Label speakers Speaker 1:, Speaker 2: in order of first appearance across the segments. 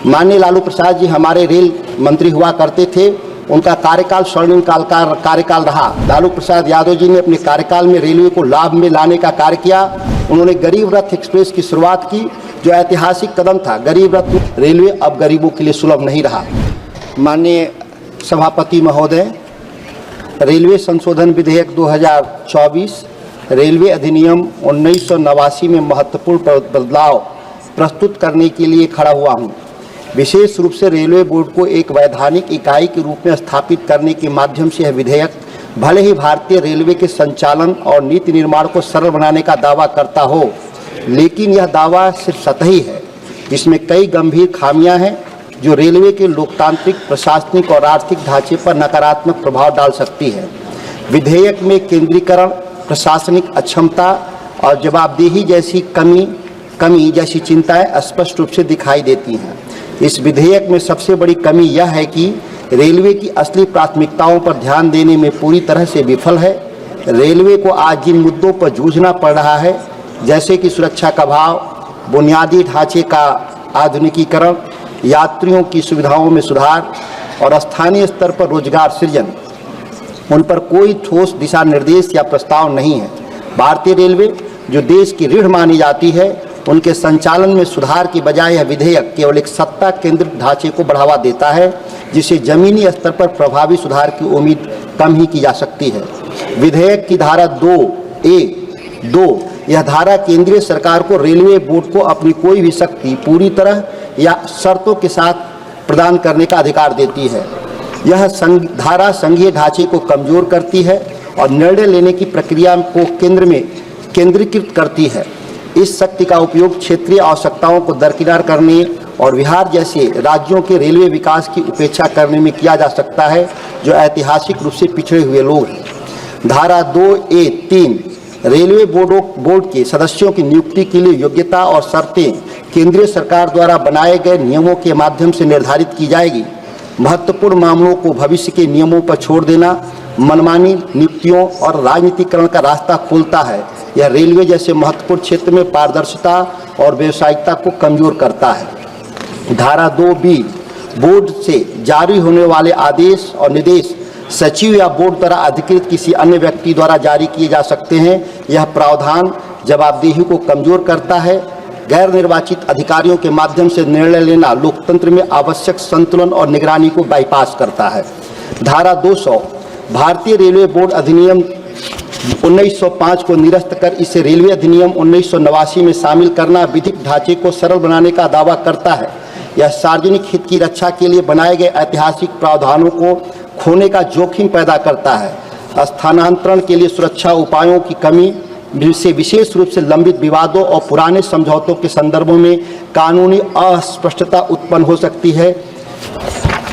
Speaker 1: माननीय लालू प्रसाद जी हमारे रेल मंत्री हुआ करते थे। उनका कार्यकाल स्वर्णिम कार्यकाल रहा। लालू प्रसाद यादव जी ने अपने कार्यकाल में रेलवे को लाभ में लाने का कार्य किया। उन्होंने गरीब रथ एक्सप्रेस की शुरुआत की, जो ऐतिहासिक कदम था। गरीब रथ रेलवे अब गरीबों के लिए सुलभ नहीं रहा। माननीय सभापति महोदय, रेलवे संशोधन विधेयक 2024 रेलवे अधिनियम 1989 में महत्वपूर्ण बदलाव प्रस्तुत करने के लिए खड़ा हुआ हूँ। विशेष रूप से रेलवे बोर्ड को एक वैधानिक इकाई के रूप में स्थापित करने के माध्यम से यह विधेयक भले ही भारतीय रेलवे के संचालन और नीति निर्माण को सरल बनाने का दावा करता हो, लेकिन यह दावा सिर्फ सतही है। इसमें कई गंभीर खामियां हैं जो रेलवे के लोकतांत्रिक, प्रशासनिक और आर्थिक ढांचे पर नकारात्मक प्रभाव डाल सकती है। विधेयक में केंद्रीकरण, प्रशासनिक अक्षमता और जवाबदेही जैसी कमी जैसी चिंताएं स्पष्ट रूप से दिखाई देती हैं। इस विधेयक में सबसे बड़ी कमी यह है कि रेलवे की असली प्राथमिकताओं पर ध्यान देने में पूरी तरह से विफल है। रेलवे को आज जिन मुद्दों पर जूझना पड़ रहा है, जैसे कि सुरक्षा का अभाव, बुनियादी ढांचे का आधुनिकीकरण, यात्रियों की सुविधाओं में सुधार और स्थानीय स्तर पर रोजगार सृजन, उन पर कोई ठोस दिशा निर्देश या प्रस्ताव नहीं है। भारतीय रेलवे जो देश की रीढ़ मानी जाती है, उनके संचालन में सुधार की बजाय यह विधेयक केवल एक सत्ता केंद्रित ढांचे को बढ़ावा देता है, जिससे जमीनी स्तर पर प्रभावी सुधार की उम्मीद कम ही की जा सकती है। विधेयक की धारा 2(a)(2) यह धारा केंद्रीय सरकार को रेलवे बोर्ड को अपनी कोई भी शक्ति पूरी तरह या शर्तों के साथ प्रदान करने का अधिकार देती है। यह धारा संघीय ढांचे को कमजोर करती है और निर्णय लेने की प्रक्रिया को केंद्र में केंद्रीकृत करती है। इस शक्ति का उपयोग क्षेत्रीय आवश्यकताओं को दरकिनार करने और बिहार जैसे राज्यों के रेलवे विकास की उपेक्षा करने में किया जा सकता है, जो ऐतिहासिक रूप से पिछड़े हुए लोग हैं। धारा 2(a)(3) रेलवे बोर्ड के सदस्यों की नियुक्ति के लिए योग्यता और शर्तें केंद्रीय सरकार द्वारा बनाए गए नियमों के माध्यम से निर्धारित की जाएगी। महत्वपूर्ण मामलों को भविष्य के नियमों पर छोड़ देना मनमानी नियुक्तियों और राजनीतिकरण का रास्ता खोलता है। यह रेलवे जैसे महत्वपूर्ण क्षेत्र में पारदर्शिता और व्यावसायिकता को कमजोर करता है। धारा 2(b) बोर्ड से जारी होने वाले आदेश और निर्देश सचिव या बोर्ड द्वारा अधिकृत किसी अन्य व्यक्ति द्वारा जारी किए जा सकते हैं। यह प्रावधान जवाबदेही को कमजोर करता है। गैर निर्वाचित अधिकारियों के माध्यम से निर्णय लेना लोकतंत्र में आवश्यक संतुलन और निगरानी को बाईपास करता है। धारा 200 भारतीय रेलवे बोर्ड अधिनियम 1905 को निरस्त कर इसे रेलवे अधिनियम 1989 में शामिल करना विधिक ढांचे को सरल बनाने का दावा करता है। यह सार्वजनिक हित की रक्षा के लिए बनाए गए ऐतिहासिक प्रावधानों को खोने का जोखिम पैदा करता है। स्थानांतरण के लिए सुरक्षा उपायों की कमी से विशेष रूप से लंबित विवादों और पुराने समझौतों के संदर्भों में कानूनी अस्पष्टता उत्पन्न हो सकती है।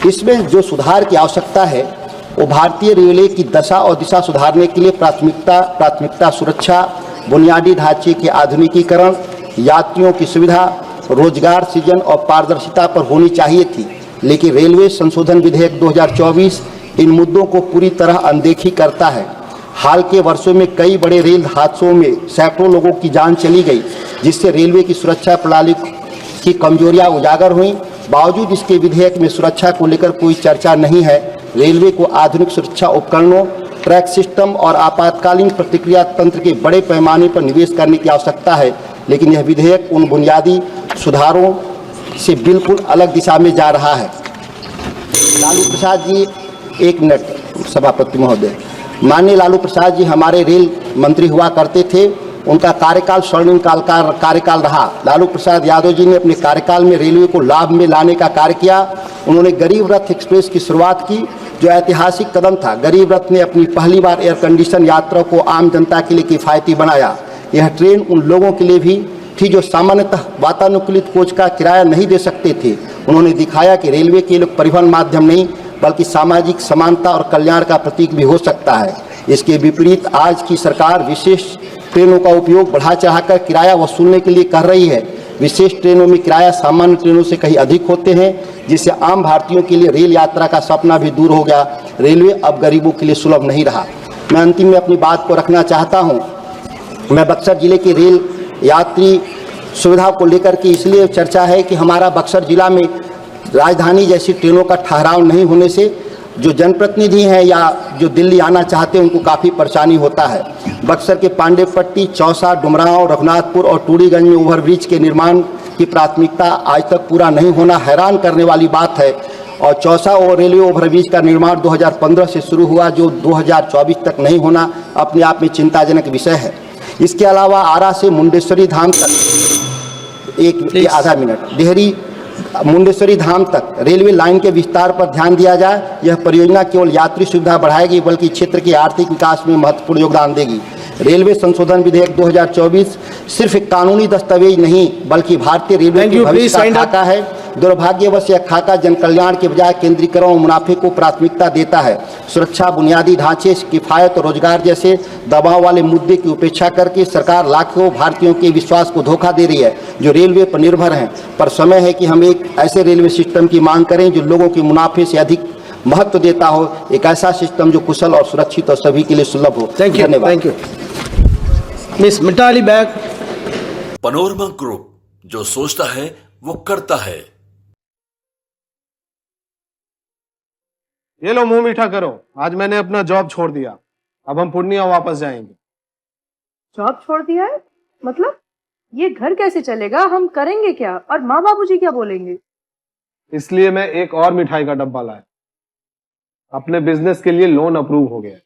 Speaker 1: इसमें जो सुधार की आवश्यकता है वो भारतीय रेलवे की दशा और दिशा सुधारने के लिए प्राथमिकता सुरक्षा, बुनियादी ढांचे के आधुनिकीकरण, यात्रियों की सुविधा, रोजगार सृजन और पारदर्शिता पर होनी चाहिए थी। लेकिन रेलवे संशोधन विधेयक 2024 इन मुद्दों को पूरी तरह अनदेखी करता है। हाल के वर्षों में कई बड़े रेल हादसों में सैकड़ों लोगों की जान चली गई, जिससे रेलवे की सुरक्षा प्रणाली की कमजोरियां उजागर हुई। बावजूद इसके विधेयक में सुरक्षा को लेकर कोई चर्चा नहीं है। रेलवे को आधुनिक सुरक्षा उपकरणों, ट्रैक सिस्टम और आपातकालीन प्रतिक्रिया तंत्र के बड़े पैमाने पर निवेश करने की आवश्यकता है, लेकिन यह विधेयक उन बुनियादी सुधारों से बिल्कुल अलग दिशा में जा रहा है। लालू प्रसाद जी, एक मिनट सभापति महोदय, माननीय लालू प्रसाद जी हमारे रेल मंत्री हुआ करते थे। उनका कार्यकाल स्वर्णिम कार्यकाल रहा। लालू प्रसाद यादव जी ने अपने कार्यकाल में रेलवे को लाभ में लाने का कार्य किया। उन्होंने गरीब रथ एक्सप्रेस की शुरुआत की, जो ऐतिहासिक कदम था। गरीब रथ ने अपनी पहली बार एयर कंडीशन यात्रा को आम जनता के लिए किफ़ायती बनाया। यह ट्रेन उन लोगों के लिए भी थी जो सामान्यतः वातानुकूलित कोच का किराया नहीं दे सकते थे। उन्होंने दिखाया कि रेलवे केवल परिवहन माध्यम नहीं बल्कि सामाजिक समानता और कल्याण का प्रतीक भी हो सकता है। इसके विपरीत आज की सरकार विशेष ट्रेनों का उपयोग बढ़ा चढ़ाकर किराया वसूलने के लिए कर रही है। विशेष ट्रेनों में किराया सामान्य ट्रेनों से कहीं अधिक होते हैं, जिससे आम भारतीयों के लिए रेल यात्रा का सपना भी दूर हो गया। रेलवे अब गरीबों के लिए सुलभ नहीं रहा। मैं अंतिम में अपनी बात को रखना चाहता हूँ। मैं बक्सर जिले के रेल यात्री सुविधा को लेकर के इसलिए चर्चा है कि हमारा बक्सर जिला में राजधानी जैसी ट्रेनों का ठहराव नहीं होने से जो जनप्रतिनिधि हैं या जो दिल्ली आना चाहते हैं उनको काफ़ी परेशानी होता है। बक्सर के पांडेपट्टी, चौसा, डुमरांव, रघुनाथपुर और टूरीगंज में ओवरब्रिज के निर्माण की प्राथमिकता आज तक पूरा नहीं होना हैरान करने वाली बात है। और चौसा और रेलवे ओवरब्रिज का निर्माण 2015 से शुरू हुआ जो 2024 तक नहीं होना अपने आप में चिंताजनक विषय है। इसके अलावा आरा से मुंडेश्वरी धाम तक आधा मिनट देहरी मुंडेश्वरी धाम तक रेलवे लाइन के विस्तार पर ध्यान दिया जाए। यह परियोजना केवल यात्री सुविधा बढ़ाएगी बल्कि क्षेत्र के आर्थिक विकास में महत्वपूर्ण योगदान देगी। रेलवे संशोधन विधेयक 2024 सिर्फ एक कानूनी दस्तावेज नहीं बल्कि भारतीय रेलवे के भविष्य का खाका है। दुर्भाग्यवश यह खाका जन कल्याण के बजाय केंद्रीकरण और मुनाफे को प्राथमिकता देता है। सुरक्षा, बुनियादी ढांचे, किफायत और रोजगार जैसे दबाव वाले मुद्दे की उपेक्षा करके सरकार लाखों भारतीयों के विश्वास को धोखा दे रही है जो रेलवे पर निर्भर हैं। पर समय है कि हम एक ऐसे रेलवे सिस्टम की मांग करें जो लोगों के मुनाफे से अधिक महत्व देता हो, एक ऐसा सिस्टम जो कुशल और सुरक्षित और सभी के लिए सुलभ हो। धन्यवाद।
Speaker 2: Thank you miss Mitali Bag.
Speaker 3: Panorama group, जो सोचता है वो करता है।
Speaker 4: ये लो मुंह मीठा करो, आज मैंने अपना जॉब छोड़ दिया, अब हम पूर्णिया वापस जाएंगे।
Speaker 5: जॉब छोड़ दिया है? मतलब ये घर कैसे चलेगा? हम करेंगे क्या? और माँ बाबूजी क्या बोलेंगे?
Speaker 4: इसलिए मैं एक और मिठाई का डब्बा लाया। अपने बिजनेस के लिए लोन अप्रूव हो गया।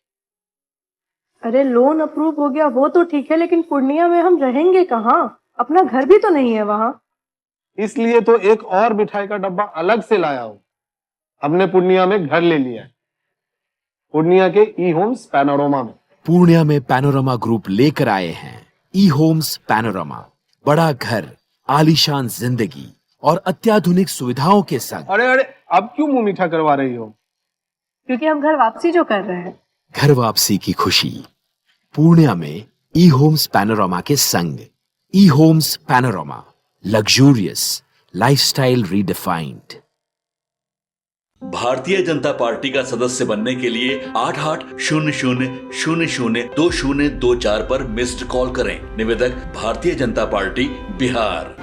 Speaker 5: अरे लोन अप्रूव हो गया वो तो ठीक है, लेकिन पूर्णिया में हम रहेंगे कहाँ? अपना घर भी तो नहीं है वहाँ।
Speaker 4: इसलिए तो एक और मिठाई का डब्बा अलग से लाया हूँ। हमने पूर्णिया में घर ले लिया है, पूर्णिया के ई होम्स पैनोरमा में।
Speaker 6: पूर्णिया में पैनोरमा ग्रुप लेकर आए हैं ई होम्स पैनोरमा। बड़ा घर, आलीशान जिंदगी और अत्याधुनिक सुविधाओं के संग।
Speaker 4: अरे अब क्यों मुंह मीठा करवा रही हो?
Speaker 5: क्योंकि हम घर वापसी जो कर रहे हैं। घर
Speaker 6: वापसी की खुशी पूर्णिया में ई होम्स पैनोरमा के संग। E Homes Panorama, luxurious lifestyle redefined.
Speaker 3: Bharatiya Janata party का सदस्य बनने के लिए 8800002024 पर मिस्ड कॉल करें। निवेदक भारतीय जनता पार्टी बिहार।